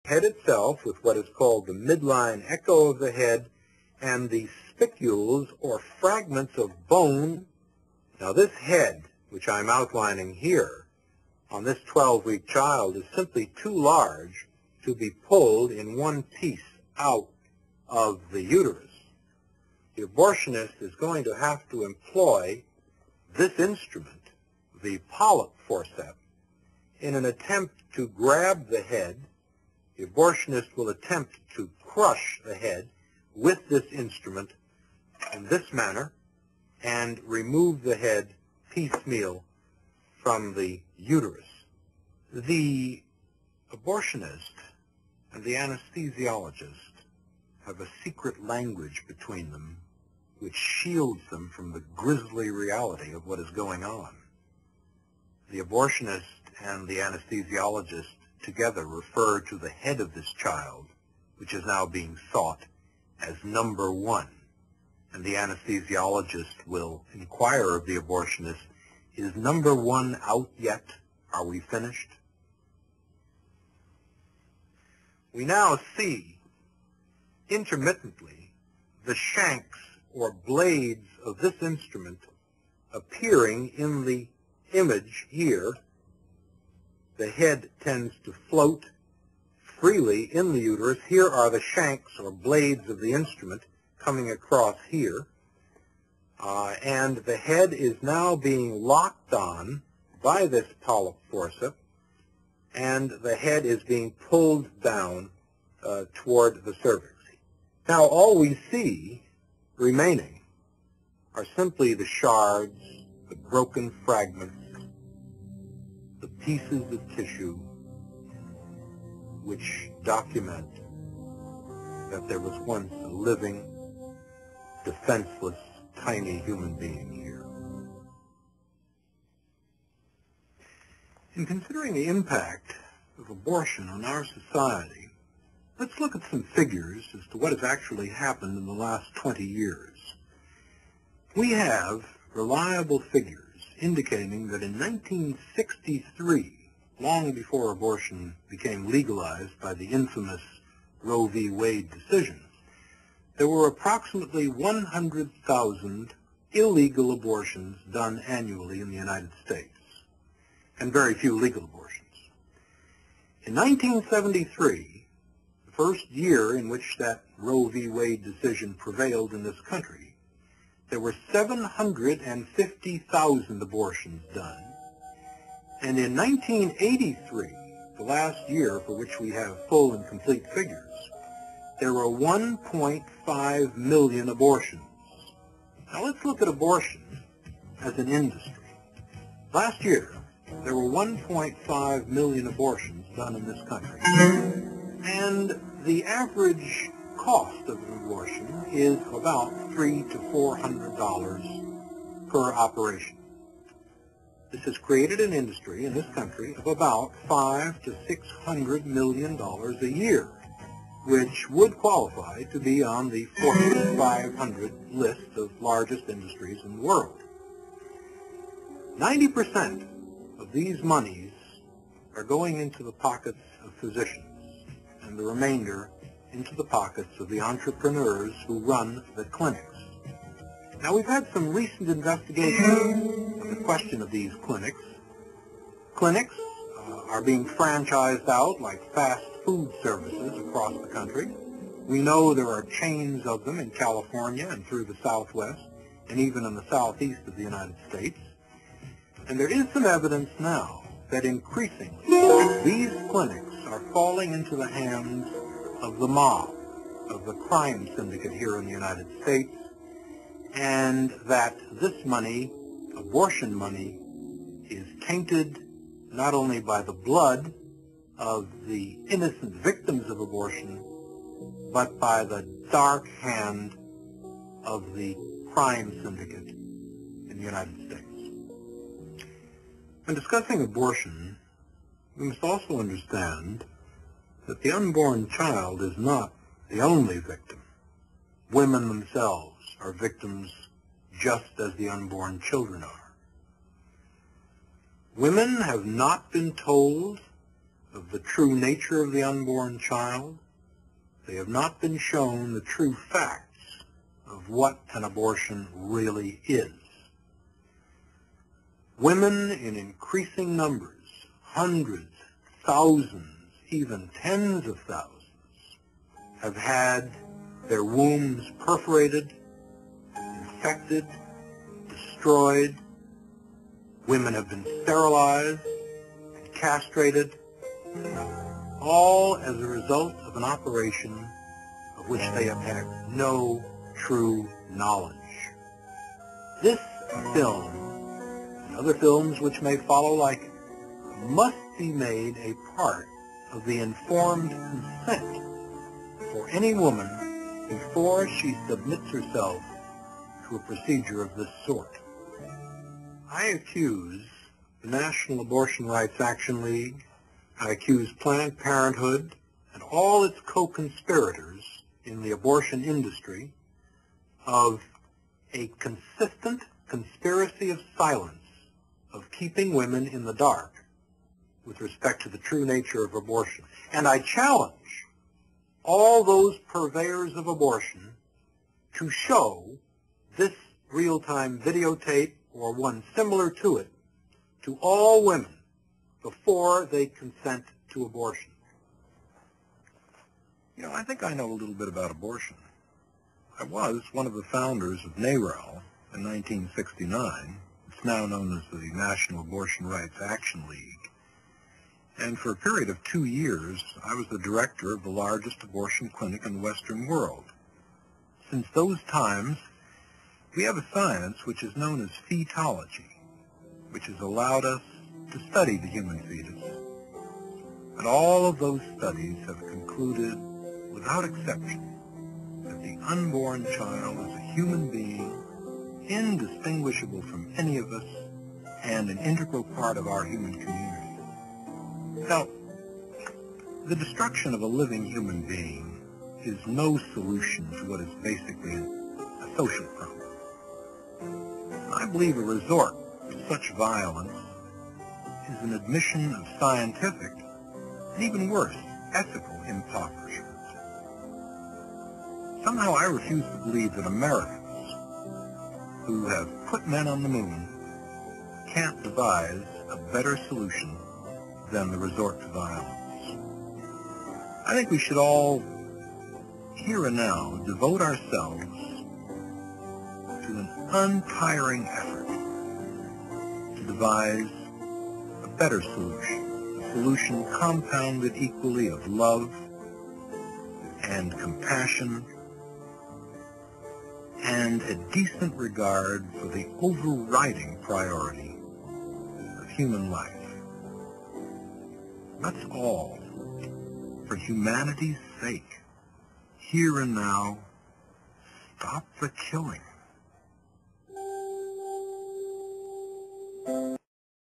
head itself with what is called the midline echo of the head and the spicules or fragments of bone. Now this head, which I'm outlining here, on this 12-week child is simply too large to be pulled in one piece out of the uterus. The abortionist is going to have to employ this instrument, the polyp forceps, in an attempt to grab the head. The abortionist will attempt to crush the head with this instrument in this manner and remove the head piecemeal from the uterus. The abortionist and the anesthesiologist have a secret language between them which shields them from the grisly reality of what is going on. The abortionist and the anesthesiologist together refer to the head of this child, which is now being sought, as number one. And the anesthesiologist will inquire of the abortionist, is number one out yet? Are we finished? We now see intermittently the shanks or blades of this instrument appearing in the image here. The head tends to float freely in the uterus. Here are the shanks or blades of the instrument coming across here. And the head is now being locked on by this polyp forceps, and the head is being pulled down toward the cervix. Now all we see remaining are simply the shards, the broken fragments, the pieces of tissue which document that there was once a living, defenseless, tiny human being here. In considering the impact of abortion on our society, let's look at some figures as to what has actually happened in the last 20 years. We have reliable figures indicating that in 1963, long before abortion became legalized by the infamous Roe v. Wade decision, there were approximately 100,000 illegal abortions done annually in the United States, and very few legal abortions. In 1973, the first year in which that Roe v. Wade decision prevailed in this country, there were 750,000 abortions done. And in 1983, the last year for which we have full and complete figures, there were 1.5 million abortions. Now let's look at abortion as an industry. Last year, there were 1.5 million abortions done in this country. And the average cost of an abortion is about $300 to $400 per operation. This has created an industry in this country of about $500 to $600 million a year, which would qualify to be on the Fortune 500 list of largest industries in the world. 90% of these monies are going into the pockets of physicians, and the remainder into the pockets of the entrepreneurs who run the clinics. Now, we've had some recent investigation of the question of these clinics. Clinics are being franchised out like fast food services across the country. We know there are chains of them in California and through the Southwest, and even in the Southeast of the United States. And there is some evidence now that increasingly these clinics are falling into the hands of the mob, of the crime syndicate here in the United States, and that this money, abortion money, is tainted not only by the blood of the innocent victims of abortion, but by the dark hand of the crime syndicate in the United States. When discussing abortion, we must also understand that the unborn child is not the only victim. Women themselves are victims just as the unborn children are. Women have not been told of the true nature of the unborn child. They have not been shown the true facts of what an abortion really is. Women in increasing numbers, hundreds, thousands, even tens of thousands, have had their wombs perforated, infected, destroyed. Women have been sterilized and castrated, all as a result of an operation of which they have had no true knowledge. This film, and other films which may follow like it, must be made a part of the informed consent for any woman before she submits herself to a procedure of this sort. I accuse the National Abortion Rights Action League, I accuse Planned Parenthood and all its co-conspirators in the abortion industry of a consistent conspiracy of silence, of keeping women in the dark with respect to the true nature of abortion. And I challenge all those purveyors of abortion to show this real-time videotape or one similar to it to all women before they consent to abortion. You know, I think I know a little bit about abortion. I was one of the founders of NARAL in 1969. It's now known as the National Abortion Rights Action League. And for a period of 2 years, I was the director of the largest abortion clinic in the Western world. Since those times, we have a science which is known as fetology, which has allowed us to study the human fetus. And all of those studies have concluded, without exception, that the unborn child is a human being, indistinguishable from any of us, and an integral part of our human community. Now, the destruction of a living human being is no solution to what is basically a social problem. I believe a resort to such violence is an admission of scientific, and even worse, ethical impoverishment. Somehow I refuse to believe that Americans, who have put men on the moon, can't devise a better solution than the resort to violence. I think we should all, here and now, devote ourselves to an untiring effort to devise a better solution, a solution compounded equally of love and compassion and a decent regard for the overriding priority of human life. That's all. For humanity's sake, here and now, stop the killing.